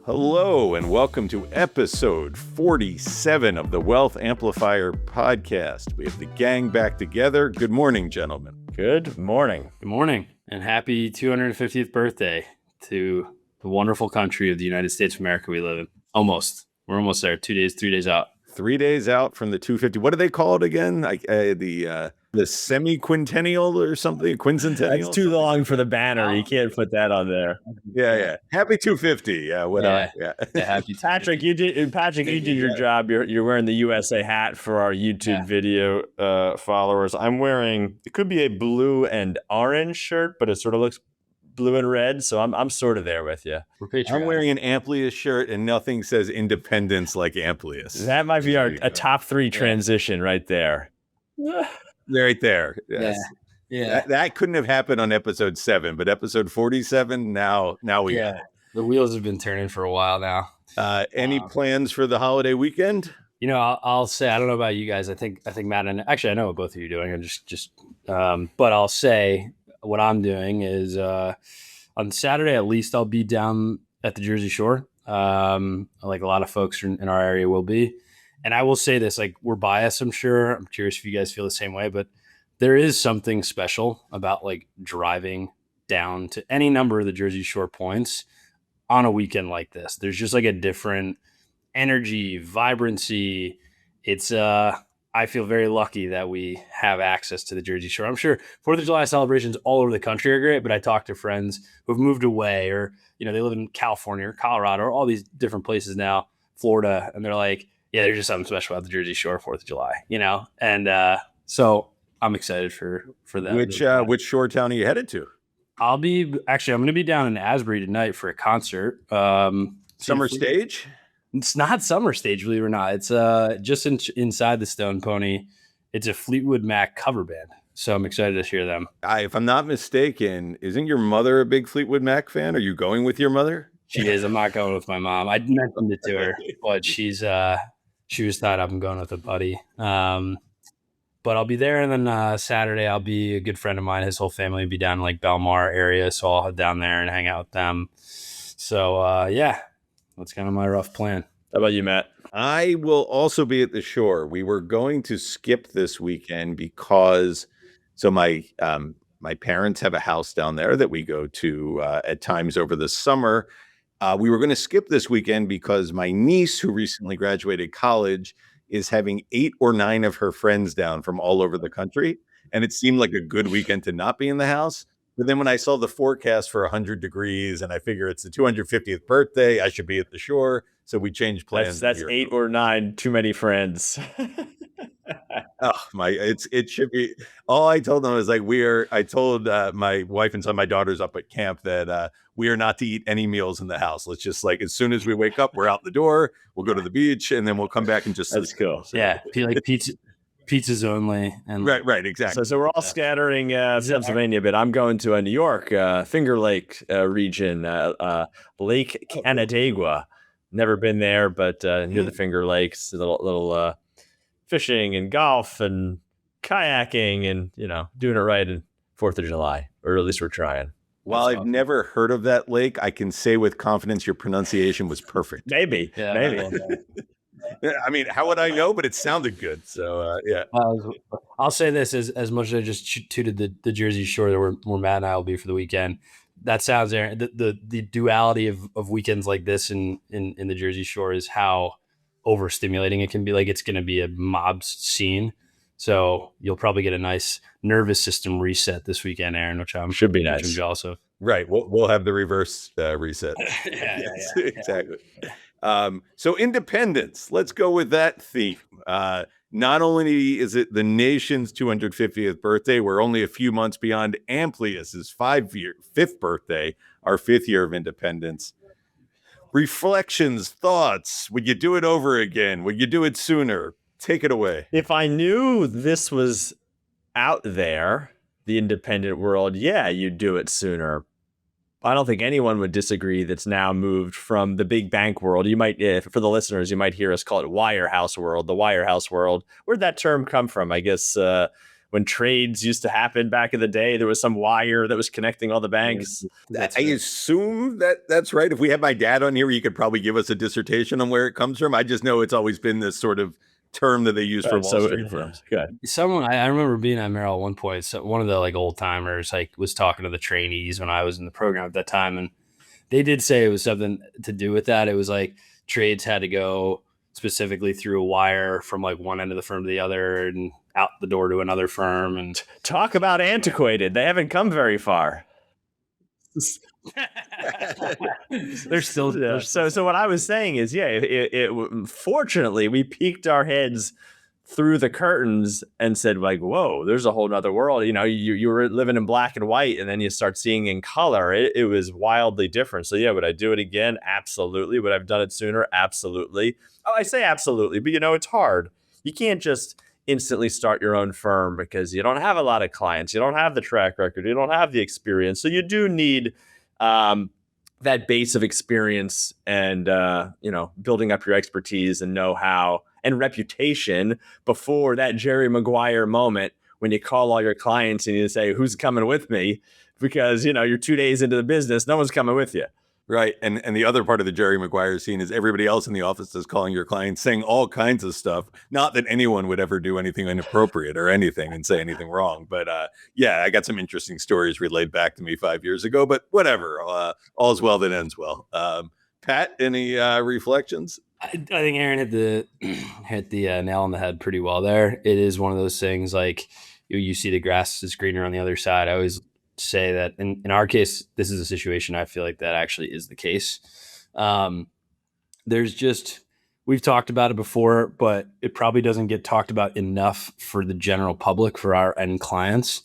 Hello, and welcome to episode 47 of the Wealth Amplifier podcast. We have the gang back together. Good morning, gentlemen. Good morning. Good morning, and happy 250th birthday to the wonderful country of the United States of America we live in. Almost. We're almost there. 3 days out. 3 days out from the 250. What do they call it again? The semi-quintennial or something? Quincentennial? That's too long for the banner. You can't put that on there. Yeah. Happy 250. Yeah. Happy Patrick, you did your job. You're wearing the USA hat for our YouTube video followers. I'm wearing, it could be a blue and orange shirt, but it sort of looks blue and red. So I'm sort of there with you. I'm wearing an Amplius shirt, and nothing says independence like Amplius. That might be a top three transition right there. Right there. Yes. Yeah. That couldn't have happened on episode 7, but episode 47, now we got it. The wheels have been turning for a while now. Any plans for the holiday weekend? You know, I'll say, I don't know about you guys. I think Matt and actually I know what both of you are doing. But I'll say what I'm doing is on Saturday at least I'll be down at the Jersey Shore. Like a lot of folks in our area will be. And I will say this, like, we're biased, I'm sure. I'm curious if you guys feel the same way, but there is something special about like driving down to any number of the Jersey Shore points on a weekend like this. There's just like a different energy, vibrancy. It's I feel very lucky that we have access to the Jersey Shore. I'm sure 4th of July celebrations all over the country are great, but I talk to friends who've moved away or, they live in California or Colorado or all these different places now, Florida, and they're like, yeah, there's just something special about the Jersey Shore 4th of July, And so I'm excited for that. Which shore town are you headed to? I'm going to be down in Asbury tonight for a concert. Summer Stage? It's not Summer Stage, believe it or not. It's just inside the Stone Pony. It's a Fleetwood Mac cover band. So I'm excited to hear them. If I'm not mistaken, isn't your mother a big Fleetwood Mac fan? Are you going with your mother? She is. I'm not going with my mom. I mentioned it to her, but she was tied up and going with a buddy. But I'll be there, and then Saturday I'll be a good friend of mine. His whole family will be down in like Belmar area, so I'll head down there and hang out with them. So that's kind of my rough plan. How about you, Matt? I will also be at the shore. We were going to skip this weekend because my parents have a house down there that we go to at times over the summer. We were going to skip this weekend because my niece, who recently graduated college, is having 8 or 9 of her friends down from all over the country. And it seemed like a good weekend to not be in the house. But then when I saw the forecast for 100 degrees and I figure it's the 250th birthday, I should be at the shore. So we changed plans. That's 8 or 9 too many friends. It should be. All I told them is like, I told my wife and my daughters up at camp that we are not to eat any meals in the house. Let's just like, as soon as we wake up, we're out the door, we'll go to the beach, and then we'll come back and just That's cool. So, yeah. Like pizzas only. And right. Exactly. So we're all scattering Pennsylvania, but I'm going to New York, Finger Lake region, Lake Canandaigua. Never been there, but near the Finger Lakes, a little fishing and golf and kayaking and, doing it right in 4th of July, or at least we're trying. While I've never heard of that lake, I can say with confidence your pronunciation was perfect. Maybe. I mean, how would I know? But it sounded good. So, yeah. I'll say this, as much as I just tooted the Jersey Shore where Matt and I will be for the weekend. That sounds there. The duality of weekends like this in the Jersey Shore is how overstimulating it can be. Like, it's going to be a mob scene. So you'll probably get a nice nervous system reset this weekend, Aaron, which should be nice. I'm jealous of. Right. We'll have the reverse reset. Yeah, exactly. So independence, let's go with that theme. Not only is it the nation's 250th birthday, we're only a few months beyond Amplius's 5th birthday, our 5th year of independence. Reflections, thoughts. Would you do it over again? Would you do it sooner? Take it away. If I knew this was out there, the independent world, yeah, you'd do it sooner. I don't think anyone would disagree that's now moved from the big bank world. You might, for the listeners, you might hear us call it Wirehouse world, the Wirehouse world. Where'd that term come from? I guess when trades used to happen back in the day. There was some wire that was connecting all the banks. I assume that's right. If we had my dad on here, he could probably give us a dissertation on where it comes from. I just know it's always been this sort of term that they use for Wall Street firms. Good. Someone I remember being at Merrill at one point. So one of the like old timers like was talking to the trainees when I was in the program at that time, and they did say it was something to do with that. It was like trades had to go specifically through a wire from like one end of the firm to the other and out the door to another firm. And talk about antiquated. They haven't come very far. They're still so what I was saying is, fortunately we peeked our heads through the curtains and said like, whoa, there's a whole nother world. You know, you were living in black and white, and then you start seeing in color. It was wildly different. So yeah, would I do it again? Absolutely. Would I've done it sooner? Absolutely. Oh, I say absolutely, but it's hard. You can't just instantly start your own firm because you don't have a lot of clients. You don't have the track record. You don't have the experience. So you do need that base of experience and, building up your expertise and know-how and reputation before that Jerry Maguire moment when you call all your clients and you say, who's coming with me? Because, you're 2 days into the business. No one's coming with you. Right. And the other part of the Jerry Maguire scene is everybody else in the office is calling your clients, saying all kinds of stuff. Not that anyone would ever do anything inappropriate or anything and say anything wrong. But I got some interesting stories relayed back to me 5 years ago. But whatever. All's well that ends well. Pat, any reflections? I think Aaron hit the nail on the head pretty well there. It is one of those things like you see the grass is greener on the other side. I always say that in our case, this is a situation I feel like that actually is the case. We've talked about it before, but it probably doesn't get talked about enough for the general public, for our end clients,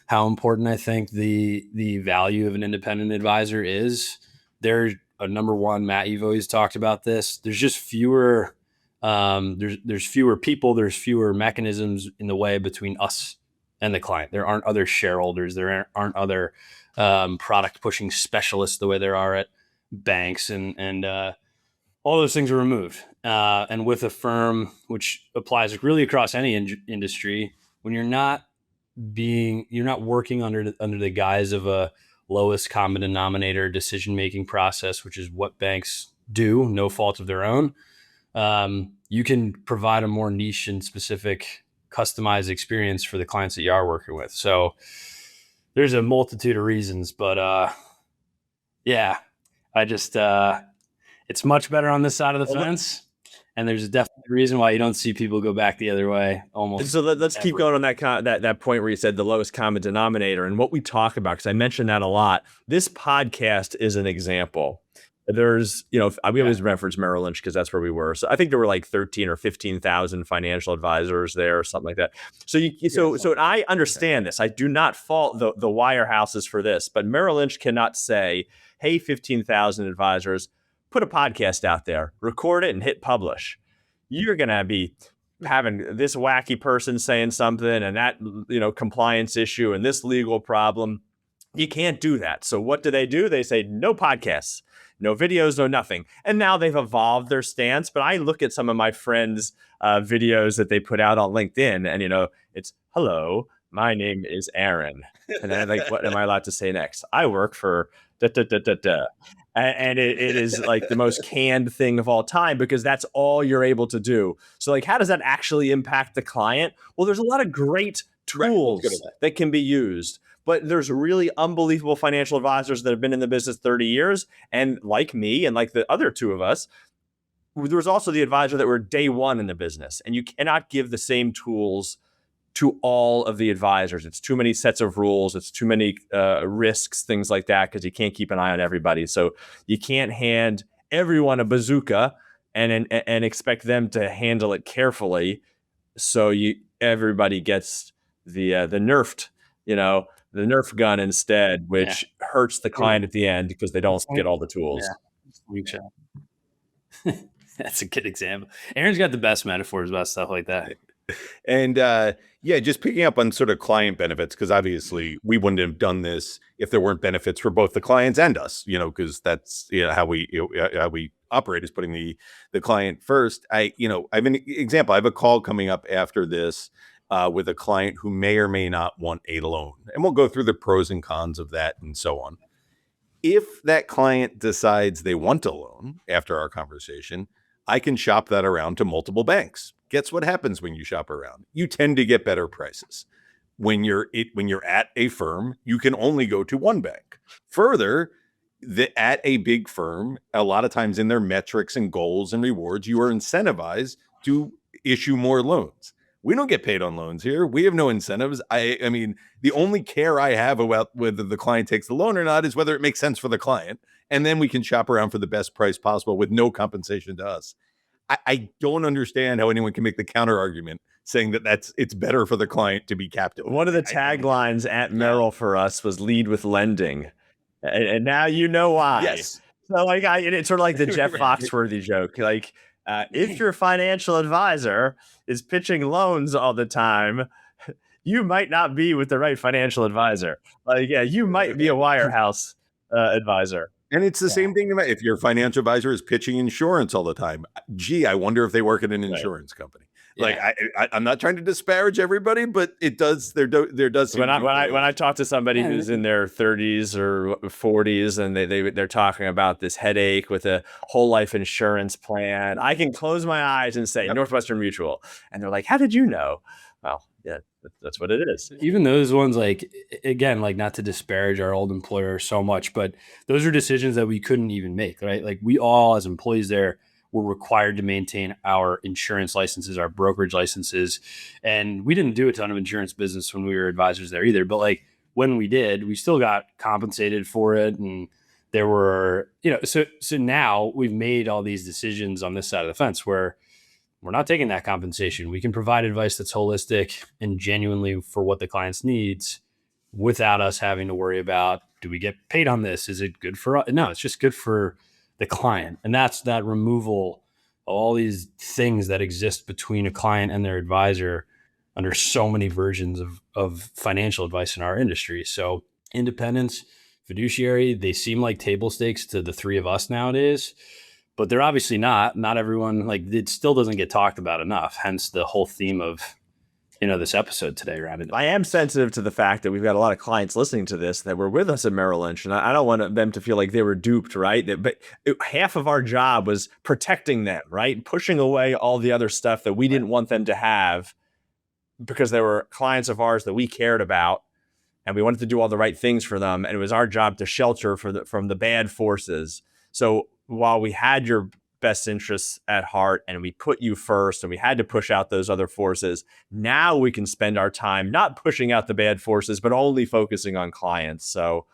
how important I think the value of an independent advisor is. They're a number one, Matt, you've always talked about this. There's just fewer, there's fewer people, there's fewer mechanisms in the way between us and the client. There aren't other shareholders. There aren't other product pushing specialists the way there are at banks, and all those things are removed. And with a firm, which applies really across any industry, when you're not working under the guise of a lowest common denominator decision-making process, which is what banks do, no fault of their own, you can provide a more niche and specific customized experience for the clients that you are working with. So there's a multitude of reasons, but it's much better on this side of the fence. And there's definitely a reason why you don't see people go back the other way almost. So let's keep going on that point where you said the lowest common denominator and what we talk about, because I mentioned that a lot. This podcast is an example. There's, we always reference Merrill Lynch because that's where we were. So I think there were like 13 or 15,000 financial advisors there or something like that. So I understand this. I do not fault the wirehouses for this, but Merrill Lynch cannot say, hey, 15,000 advisors, put a podcast out there, record it and hit publish. You're going to be having this wacky person saying something and that, compliance issue and this legal problem. You can't do that. So what do? They say no podcasts, no videos, no nothing. And now they've evolved their stance. But I look at some of my friends' videos that they put out on LinkedIn and, it's, hello, my name is Aaron. And then I'm like, what am I allowed to say next? I work for da-da-da-da-da. And it is like the most canned thing of all time because that's all you're able to do. So like, how does that actually impact the client? Well, there's a lot of great tools that can be used, but there's really unbelievable financial advisors that have been in the business 30 years. And like me and like the other two of us, there was also the advisor that were day one in the business, and you cannot give the same tools to all of the advisors. It's too many sets of rules. It's too many risks, things like that, because you can't keep an eye on everybody. So you can't hand everyone a bazooka and expect them to handle it carefully. So everybody gets the nerfed, the Nerf gun instead, which hurts the client at the end because they don't get all the tools. Yeah. That's a good example. Aaron's got the best metaphors about stuff like that. And just picking up on sort of client benefits, because obviously we wouldn't have done this if there weren't benefits for both the clients and us, because that's how we operate, is putting the client first. I have an example. I have a call coming up after this with a client who may or may not want a loan. And we'll go through the pros and cons of that and so on. If that client decides they want a loan after our conversation, I can shop that around to multiple banks. Guess what happens when you shop around? You tend to get better prices. When you're at a firm, you can only go to one bank. Further, at a big firm, a lot of times in their metrics and goals and rewards, you are incentivized to issue more loans. We don't get paid on loans here. We have no incentives. I mean, the only care I have about whether the client takes the loan or not is whether it makes sense for the client. And then we can shop around for the best price possible with no compensation to us. I don't understand how anyone can make the counter argument saying that it's better for the client to be captive. One of the taglines at Merrill for us was "Lead with lending," and now you know why. Yes. So it's sort of like the Jeff Foxworthy joke. Like, if your financial advisor is pitching loans all the time, you might not be with the right financial advisor. Like, yeah, you might be a wirehouse advisor. And it's the same thing if your financial advisor is pitching insurance all the time. Gee, I wonder if they work at an insurance company. Like, I'm not trying to disparage everybody, but it does. There does. When I talk to somebody who's in their 30s or 40s and they're talking about this headache with a whole life insurance plan, I can close my eyes and say Northwestern Mutual, and they're like, "How did you know?" Well, yeah, that's what it is. Even those ones, like, again, like, not to disparage our old employer so much, but those are decisions that we couldn't even make, right? Like, we all as employees there were required to maintain our insurance licenses, our brokerage licenses. And we didn't do a ton of insurance business when we were advisors there either. But like when we did, we still got compensated for it. And there were, so now we've made all these decisions on this side of the fence where we're not taking that compensation. We can provide advice that's holistic and genuinely for what the client's needs without us having to worry about, do we get paid on this? Is it good for us? No, it's just good for the client. And that's that removal of all these things that exist between a client and their advisor under so many versions of financial advice in our industry. So independence, fiduciary, they seem like table stakes to the three of us nowadays, but they're obviously not. Not everyone, like, it still doesn't get talked about enough. Hence the whole theme of this episode today, Robin. I am sensitive to the fact that we've got a lot of clients listening to this that were with us at Merrill Lynch, and I don't want them to feel like they were duped, right? But half of our job was protecting them, right? Pushing away all the other stuff that we didn't want them to have because they were clients of ours that we cared about, and we wanted to do all the right things for them, and it was our job to shelter from the bad forces. So while we had your best interests at heart and we put you first and we had to push out those other forces, now we can spend our time not pushing out the bad forces, but only focusing on clients. So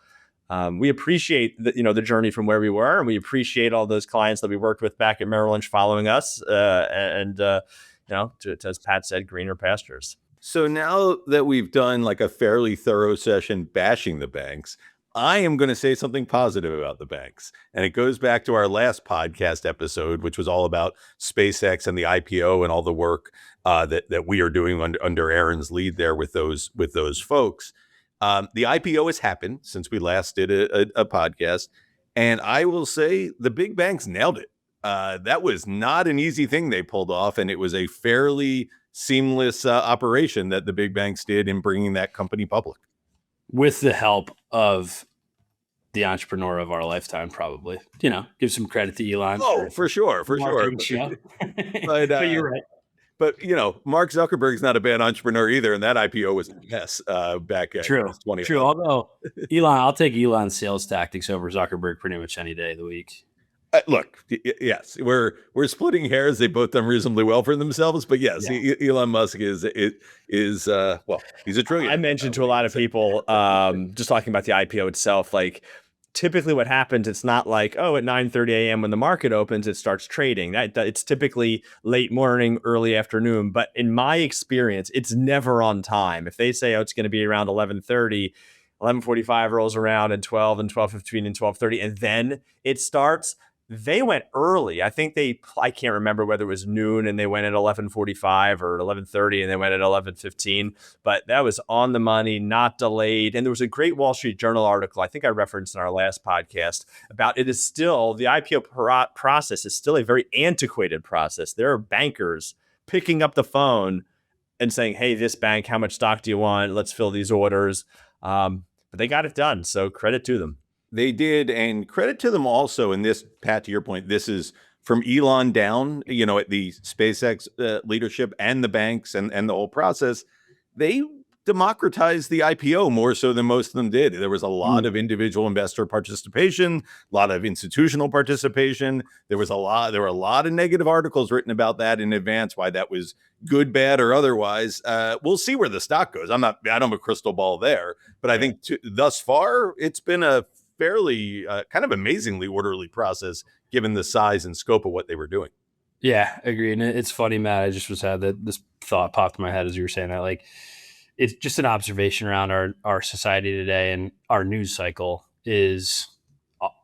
we appreciate the journey from where we were, and we appreciate all those clients that we worked with back at Merrill Lynch following us. As Pat said, greener pastures. So now that we've done like a fairly thorough session bashing the banks, I am going to say something positive about the banks. And it goes back to our last podcast episode, which was all about SpaceX and the IPO and all the work that we are doing under Aaron's lead there with those folks. The IPO has happened since we last did a podcast. And I will say the big banks nailed it. That was not an easy thing they pulled off. And it was a fairly seamless operation that the big banks did in bringing that company public. With the help of the entrepreneur of our lifetime, probably. Give some credit to Elon. Oh, for sure. But you're right. But Mark Zuckerberg's not a bad entrepreneur either, and that IPO was a mess back at 2020. True. Although I'll take Elon's sales tactics over Zuckerberg pretty much any day of the week. Look, yes, we're splitting hairs. They've both done reasonably well for themselves, but yes, Elon Musk is he's a trillion. I mentioned to a lot of people, just talking about the IPO itself, like typically what happens, it's not like, at 9:30 a.m. when the market opens, it starts trading. It's typically late morning, early afternoon. But in my experience, it's never on time. If they say, it's going to be around 11:30, 11:45 rolls around, and 12 and 12:15 and 12:30, and then it starts. They went early. I think I can't remember whether it was noon and they went at 11:45 or 11:30 and they went at 11:15, but that was on the money, not delayed. And there was a great Wall Street Journal article, I think I referenced in our last podcast, about the IPO process is still a very antiquated process. There are bankers picking up the phone and saying, hey, this bank, how much stock do you want? Let's fill these orders. But they got it done. So credit to them. They did, and credit to them also. And this, Pat, to your point, this is from Elon down, at the SpaceX leadership and the banks and the whole process. They democratized the IPO more so than most of them did. There was a lot of individual investor participation, a lot of institutional participation. There were a lot of negative articles written about that in advance, why that was good, bad, or otherwise. We'll see where the stock goes. I don't have a crystal ball there, but I think thus far it's been a fairly kind of amazingly orderly process given the size and scope of what they were doing. Yeah, agree. And it's funny, Matt, I just was had that this thought popped in my head as you were saying that, like, it's just an observation around our society today, and our news cycle is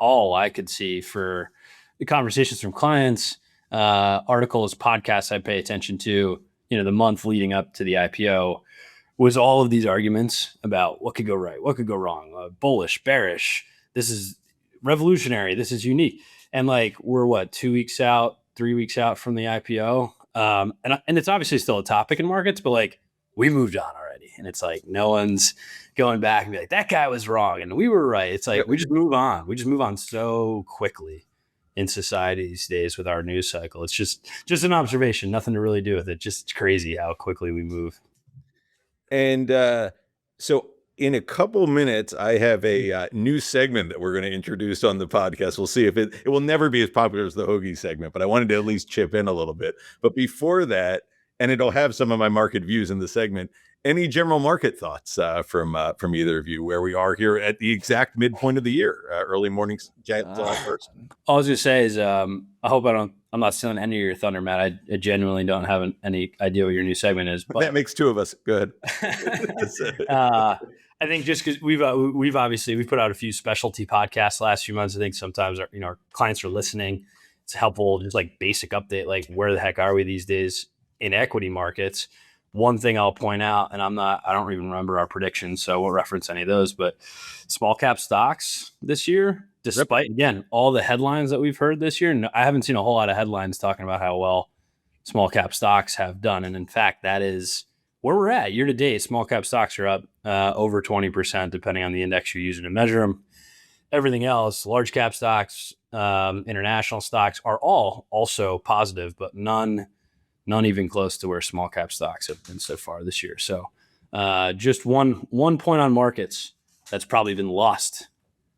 all I could see for the conversations from clients, articles, podcasts I pay attention to, the month leading up to the IPO was all of these arguments about what could go right, what could go wrong, bullish, bearish, this is revolutionary, this is unique. And like, we're 2 weeks out, 3 weeks out from the IPO. And it's obviously still a topic in markets, but like, we moved on already. And it's like, no one's going back and be like, that guy was wrong and we were right. It's like, we just move on. We just move on so quickly in society these days with our news cycle. It's just an observation, nothing to really do with it. Just crazy how quickly we move. And so in a couple minutes, I have a new segment that we're going to introduce on the podcast. We'll see if it will never be as popular as the Hoagie segment, but I wanted to at least chip in a little bit. But before that, and it'll have some of my market views in the segment, any general market thoughts from either of you, where we are here at the exact midpoint of the year, early morning, July 1st? All I was going to say is I hope I'm not stealing any of your thunder, Matt. I genuinely don't have any idea what your new segment is. But that makes two of us. Go ahead. I think just because we've put out a few specialty podcasts the last few months. I think sometimes our clients are listening. It's helpful, just like basic update, like where the heck are we these days in equity markets. One thing I'll point out, and I don't even remember our predictions, so I won't reference any of those, but small cap stocks this year, despite, again, all the headlines that we've heard this year, I haven't seen a whole lot of headlines talking about how well small cap stocks have done. And in fact, that is where we're at year to date. Small cap stocks are up over 20%, depending on the index you're using to measure them. Everything else, large cap stocks, international stocks, are all also positive, but none even close to where small cap stocks have been so far this year. So just one point on markets that's probably been lost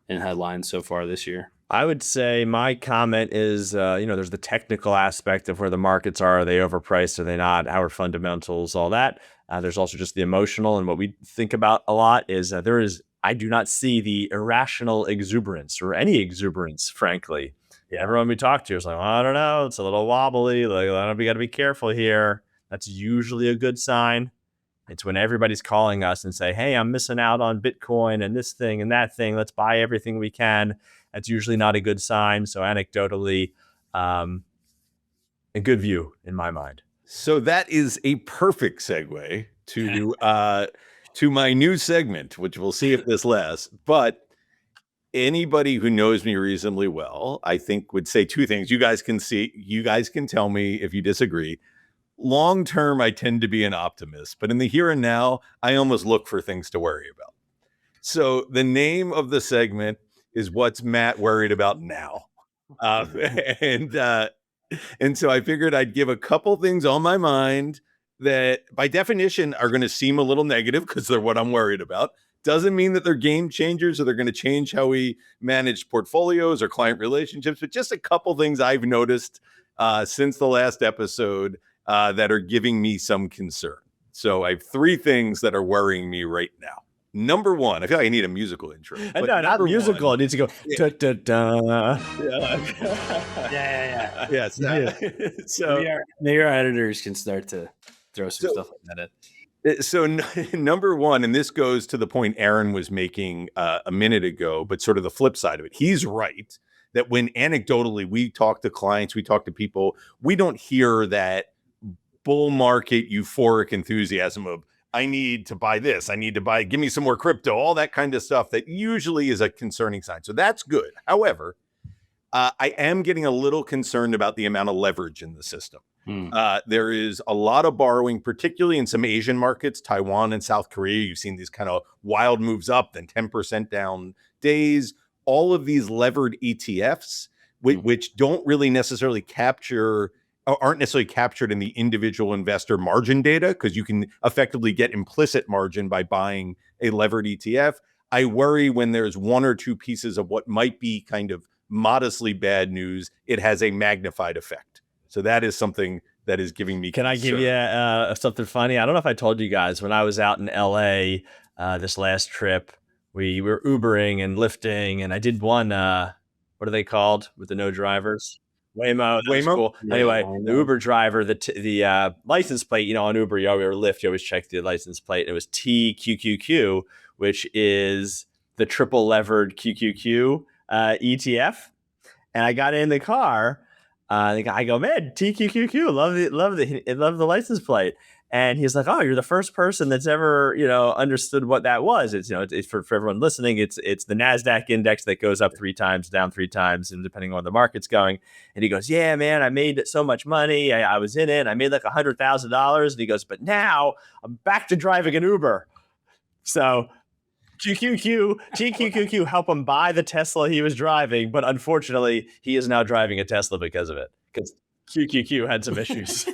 in headlines so far this year. I would say my comment is, there's the technical aspect of where the markets are. Are they overpriced? Are they not? How are fundamentals? All that. There's also just the emotional. And what we think about a lot is I do not see the irrational exuberance or any exuberance, frankly. Yeah, everyone we talk to is like, well, I don't know, it's a little wobbly. Like, we got to be careful here. That's usually a good sign. It's when everybody's calling us and say, hey, I'm missing out on Bitcoin and this thing and that thing. Let's buy everything we can. That's usually not a good sign. So anecdotally, a good view in my mind. So that is a perfect segue to my new segment, which we'll see if this lasts. But anybody who knows me reasonably well, I think, would say two things. You guys can tell me if you disagree. Long term, I tend to be an optimist, but in the here and now, I almost look for things to worry about. So the name of the segment is What's Matt Worried About Now? And so I figured I'd give a couple things on my mind that by definition are going to seem a little negative because they're what I'm worried about. Doesn't mean that they're game changers or they're going to change how we manage portfolios or client relationships, but just a couple things I've noticed since the last episode that are giving me some concern. So I have three things that are worrying me right now. Number one, I feel like I need a musical intro. No, not musical. It needs to go. Yeah. Da, da, da. Yeah. Yes. So maybe our editors can start to throw some stuff like that in. So number one, and this goes to the point Aaron was making a minute ago, but sort of the flip side of it. He's right that when anecdotally we talk to clients, we talk to people, we don't hear that bull market euphoric enthusiasm of, I need to buy this, give me some more crypto, all that kind of stuff that usually is a concerning sign. So that's good. However, I am getting a little concerned about the amount of leverage in the system. Hmm. There is a lot of borrowing, particularly in some Asian markets, Taiwan and South Korea. You've seen these kind of wild moves up, then 10% down days. All of these levered ETFs, which don't really necessarily capture, or aren't necessarily captured in the individual investor margin data, because you can effectively get implicit margin by buying a levered ETF. I worry when there's one or two pieces of what might be kind of modestly bad news, it has a magnified effect. So that is something that is giving me Can concern. I give you something funny? I don't know if I told you guys, when I was out in LA this last trip, we were Ubering and Lyfting, and I did one, what are they called with the no drivers? Waymo. That was Waymo? cool. Yeah, Anyway, Waymo. the Uber driver, the license plate, on Uber, or Lyft, you always check the license plate. It was TQQQ, which is the triple levered QQQ ETF. And I got in the car. The guy, I go, man, TQQQ, love the license plate. And he's like, oh, you're the first person that's ever, understood what that was. It's, it's for everyone listening. It's the NASDAQ index that goes up 3 times, down 3 times, and depending on where the market's going. And he goes, yeah, man, I made so much money. I was in it. I made like $100,000. And he goes, but now I'm back to driving an Uber. So TQQQ helped him buy the Tesla he was driving, but unfortunately, he is now driving a Tesla because of it, because QQQ had some issues.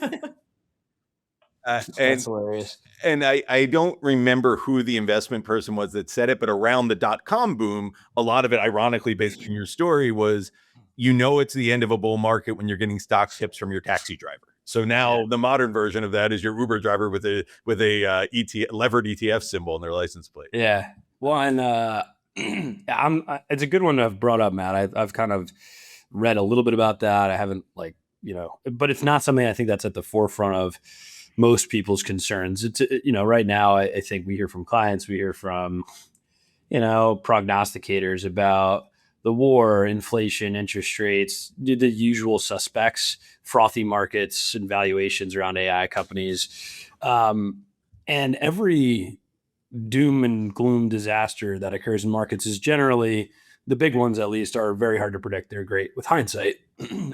That's hilarious. And I don't remember who the investment person was that said it, but around the dot-com boom, a lot of it, ironically, based on your story, was it's the end of a bull market when you're getting stock tips from your taxi driver. So now the modern version of that is your Uber driver with a levered ETF symbol in their license plate. Yeah. Well, and it's a good one to have brought up, Matt. I've kind of read a little bit about that. I haven't but it's not something I think that's at the forefront of most people's concerns. It's, right now, I think we hear from clients, we hear from, prognosticators about the war, inflation, interest rates, the usual suspects, frothy markets and valuations around AI companies. And every doom and gloom disaster that occurs in markets is generally, the big ones at least, are very hard to predict. They're great with hindsight,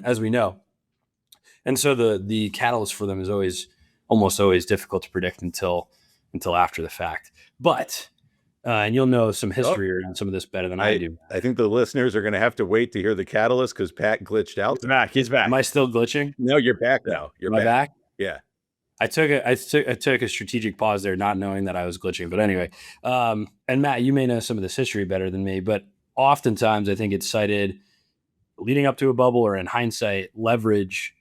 as we know. And so the catalyst for them is almost always difficult to predict until after the fact. But and you'll know some history around some of this better than I do. I think the listeners are going to have to wait to hear the catalyst, because Pat glitched out. He's back. Am I still glitching? No, you're back now. Am I back? Yeah. I took a strategic pause there, not knowing that I was glitching. But anyway, and Matt, you may know some of this history better than me, but oftentimes I think it's cited leading up to a bubble, or in hindsight, leverage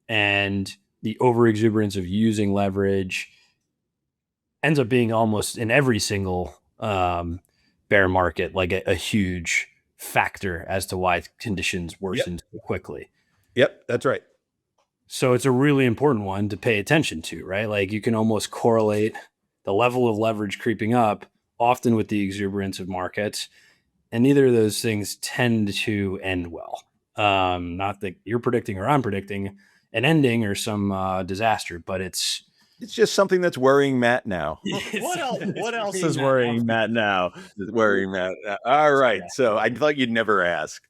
and the overexuberance of using leverage ends up being almost in every single bear market like a huge factor as to why conditions worsen so quickly. Yep, that's right. So it's a really important one to pay attention to, right? Like, you can almost correlate the level of leverage creeping up often with the exuberance of markets, and neither of those things tend to end well. Not that you're predicting or I'm predicting an ending or some disaster, but it's just something that's worrying Matt now. What else is worrying Matt now? Worrying Matt. All right. So I thought you'd never ask.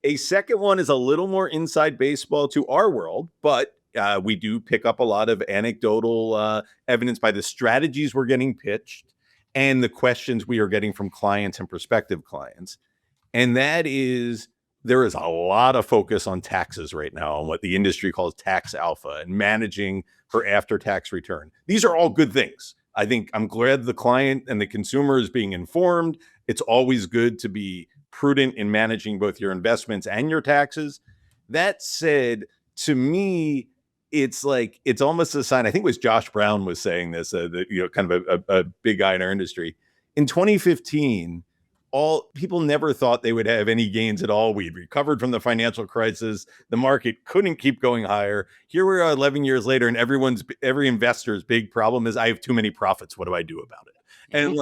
A second one is a little more inside baseball to our world, but we do pick up a lot of anecdotal evidence by the strategies we're getting pitched and the questions we are getting from clients and prospective clients. And that is, there is a lot of focus on taxes right now, on what the industry calls tax alpha and managing for after-tax return. These are all good things. I think I'm glad the client and the consumer is being informed. It's always good to be prudent in managing both your investments and your taxes. That said, to me, it's almost a sign. I think it was Josh Brown was saying this, kind of a big guy in our industry. In 2015, all people never thought they would have any gains at all. We'd recovered from the financial crisis. The market couldn't keep going higher. Here we are 11 years later, and every investor's big problem is, I have too many profits. What do I do about it? And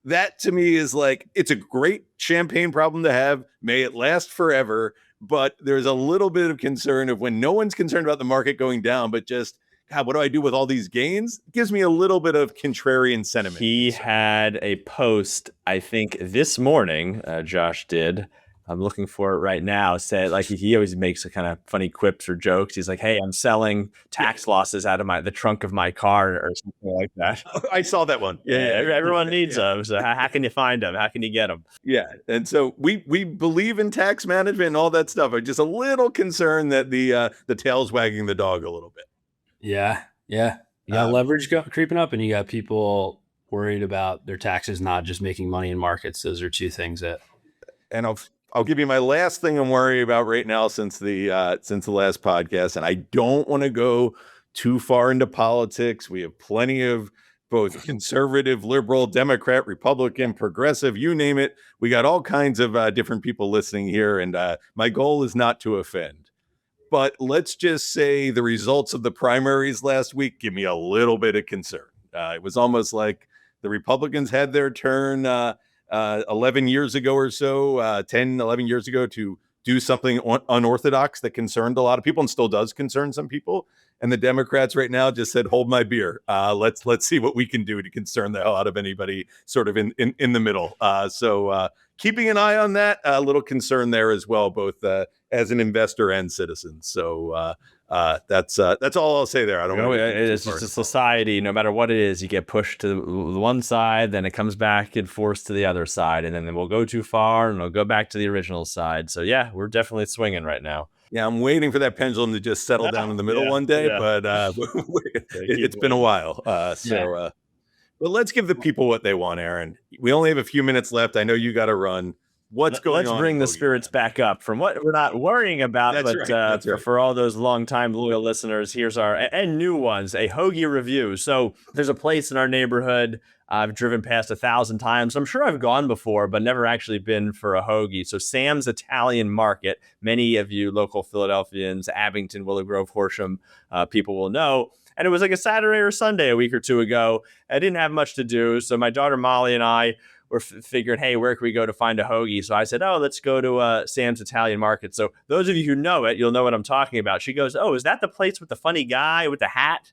that to me is it's a great champagne problem to have. May it last forever. But there's a little bit of concern of when no one's concerned about the market going down, but just, God, what do I do with all these gains? It gives me a little bit of contrarian sentiment. He had a post, I think this morning, Josh did, I'm looking for it right now. Said like he always makes a kind of funny quips or jokes. He's like, "Hey, I'm selling tax losses out of the trunk of my car," or something like that. I saw that one. Everyone needs them. So how can you find them? How can you get them? Yeah, and so we believe in tax management and all that stuff. I'm just a little concerned that the tail's wagging the dog a little bit. Yeah. You got leverage creeping up, and you got people worried about their taxes not just making money in markets. Those are two things that. And I'll give you my last thing I'm worried about right now since the last podcast, and I don't want to go too far into politics. We have plenty of both conservative, liberal, Democrat, Republican, progressive, you name it. We got all kinds of different people listening here, and my goal is not to offend. But let's just say the results of the primaries last week give me a little bit of concern. It was almost like the Republicans had their turn 11 years ago or so, 10, 11 years ago, to do something unorthodox that concerned a lot of people and still does concern some people. And the Democrats right now just said, hold my beer. Let's see what we can do to concern the hell out of anybody sort of in the middle. So keeping an eye on that, a little concern there as well, both as an investor and citizen. So that's all I'll say there. I don't know. It's just a society. No matter what it is, you get pushed to the one side, then it comes back and forced to the other side, and then we'll go too far and we'll go back to the original side. So yeah, we're definitely swinging right now. Yeah, I'm waiting for that pendulum to just settle down in the middle one day, but it's been a while. But let's give the people what they want, Aaron. We only have a few minutes left. I know you got to run. What's going on? Let's bring the spirits back up from what we're not worrying about. That's right. For all those longtime loyal listeners, here's and new ones, a Hoagie review. So there's a place in our neighborhood I've driven past 1,000 times. I'm sure I've gone before, but never actually been for a hoagie. So Sam's Italian Market, many of you local Philadelphians, Abington, Willow Grove, Horsham, people will know. And it was like a Saturday or Sunday a week or two ago. I didn't have much to do. So my daughter Molly and I were figured, hey, where can we go to find a hoagie? So I said, let's go to Sam's Italian Market. So those of you who know it, you'll know what I'm talking about. She goes, is that the place with the funny guy with the hat?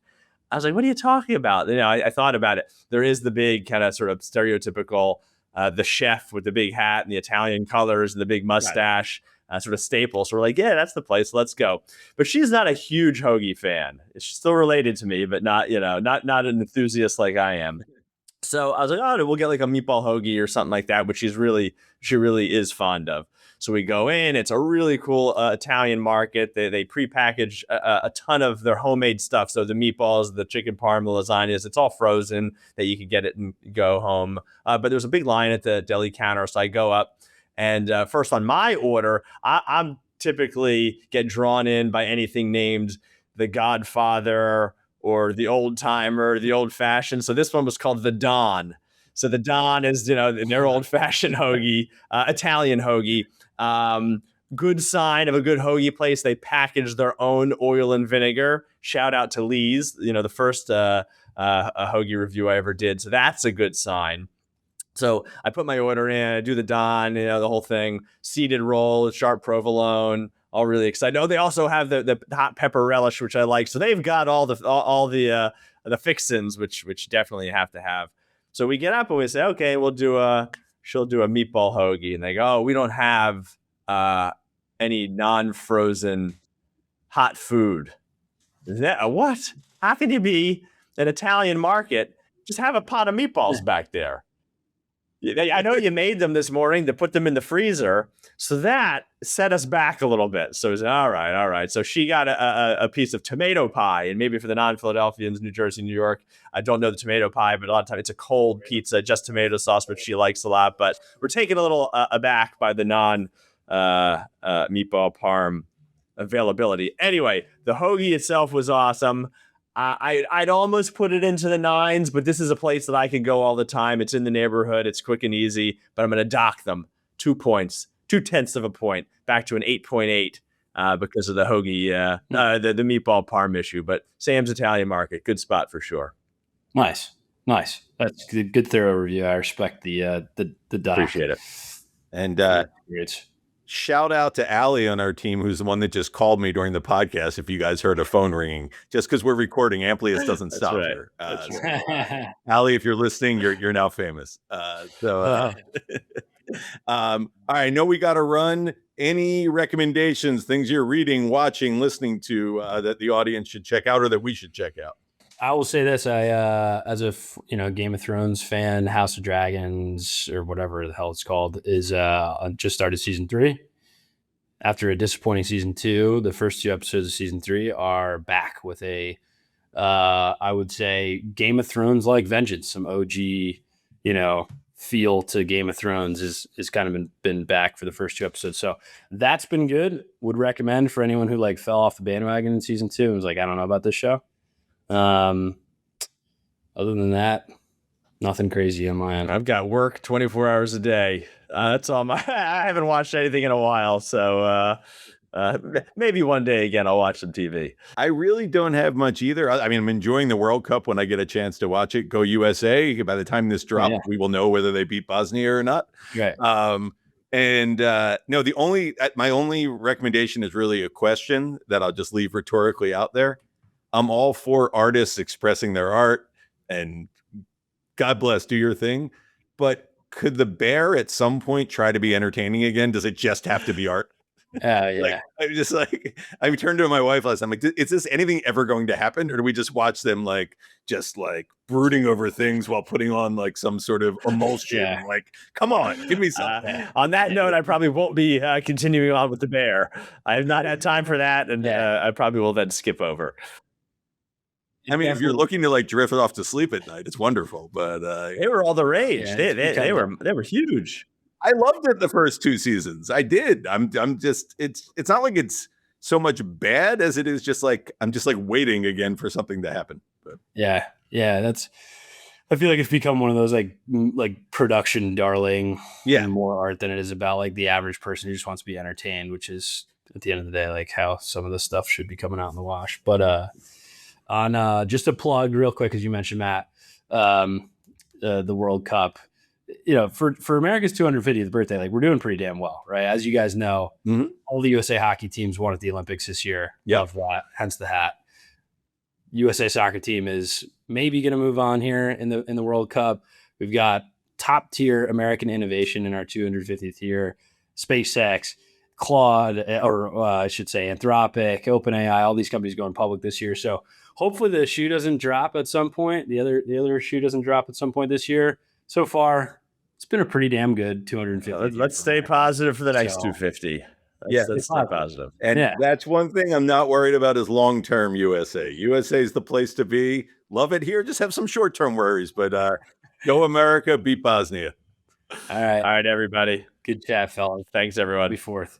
I was like, what are you talking about? I thought about it. There is the big kind of sort of stereotypical, the chef with the big hat and the Italian colors and the big mustache, sort of staple. So we're like, yeah, that's the place. Let's go. But she's not a huge hoagie fan. She's still related to me, but not an enthusiast like I am. So I was like, we'll get like a meatball hoagie or something like that, which she really is fond of. So we go in. It's a really cool Italian market. They prepackage a ton of their homemade stuff. So the meatballs, the chicken parm, the lasagnas, it's all frozen that you can get it and go home. But there's a big line at the deli counter. So I go up and first on my order, I'm typically get drawn in by anything named The Godfather or the Old Timer, the Old Fashioned. So this one was called the Don. So the Don is, their old fashioned hoagie, Italian hoagie. Good sign of a good hoagie place. They package their own oil and vinegar. Shout out to Lee's, the first a hoagie review I ever did. So that's a good sign. So I put my order in, I do the Don, the whole thing, seeded roll, sharp provolone, all really excited. They also have the hot pepper relish, which I like. So they've got all the fixins, which definitely you have to have. So we get up and we say, okay, she'll do a meatball hoagie. And they go, we don't have any non-frozen hot food. What? How can you be an Italian market? Just have a pot of meatballs back there. I know you made them this morning to put them in the freezer. So that set us back a little bit. So we said, all right. So she got a piece of tomato pie. And maybe for the non-Philadelphians, New Jersey, New York, I don't know the tomato pie, but a lot of times it's a cold pizza, just tomato sauce, which she likes a lot. But we're taken a little aback by the non-meatball parm availability. Anyway, the hoagie itself was awesome. I'd almost put it into the 9s, but this is a place that I can go all the time. It's in the neighborhood. It's quick and easy, but I'm going to dock them 2 points, 0.2 of a point, back to an 8.8 because of the hoagie, the meatball parm issue. But Sam's Italian Market, good spot for sure. Nice. That's good thorough review. I respect the dock. Appreciate it. And shout out to Allie on our team, who's the one that just called me during the podcast. If you guys heard a phone ringing, just because we're recording, Amplius doesn't stop right. her. Allie, if you're listening, you're now famous. All right, I know we got to run. Any recommendations, things you're reading, watching, listening to that the audience should check out or that we should check out? I will say this: as a Game of Thrones fan, House of Dragons or whatever the hell it's called is just started season 3. After a disappointing season 2, the first 2 episodes of season 3 are back with a, I would say, Game of Thrones like vengeance. Some OG, feel to Game of Thrones is kind of been back for the first 2 episodes. So that's been good. Would recommend for anyone who fell off the bandwagon in season 2 and was like, I don't know about this show. Other than that, nothing crazy on my end. I've got work 24 hours a day. That's all I haven't watched anything in a while. So maybe one day again, I'll watch some TV. I really don't have much either. I mean, I'm enjoying the World Cup when I get a chance to watch it. Go USA. By the time this drops, we will know whether they beat Bosnia or not. Right. No, my only recommendation is really a question that I'll just leave rhetorically out there. I'm all for artists expressing their art, and God bless, do your thing. But could the bear at some point try to be entertaining again? Does it just have to be art? Yeah. I turned to my wife last time. Is this anything ever going to happen, or do we just watch them just brooding over things while putting on some sort of emulsion? Yeah. Come on, give me something. On that note, I probably won't be continuing on with the bear. I have not had time for that, and I probably will then skip over. I mean, if you're looking to drift off to sleep at night, it's wonderful. But they were all the rage. Yeah, they were huge. I loved it the first 2 seasons. I did. I'm just it's not like it's so much bad as it is just I'm just waiting again for something to happen. But yeah, that's. I feel like it's become one of those production darling, more art than it is about the average person who just wants to be entertained, which is at the end of the day how some of the stuff should be coming out in the wash. But on just a plug real quick, as you mentioned, Matt, the World Cup, for America's 250th birthday, we're doing pretty damn well, right? As you guys know, all the USA hockey teams won at the Olympics this year. Love that, hence the hat. USA soccer team is maybe going to move on here in the World Cup. We've got top tier American innovation in our 250th year. SpaceX, Claude, or I should say Anthropic, OpenAI, all these companies going public this year. So hopefully the shoe doesn't drop at some point. The other shoe doesn't drop at some point this year. So far, it's been a pretty damn good 250. Let's stay positive for the next 250. Let's stay positive. And that's one thing I'm not worried about is long-term USA. USA is the place to be. Love it here. Just have some short-term worries, but go America, beat Bosnia. All right, everybody. Good chat, fellas. Thanks, everyone. Be fourth.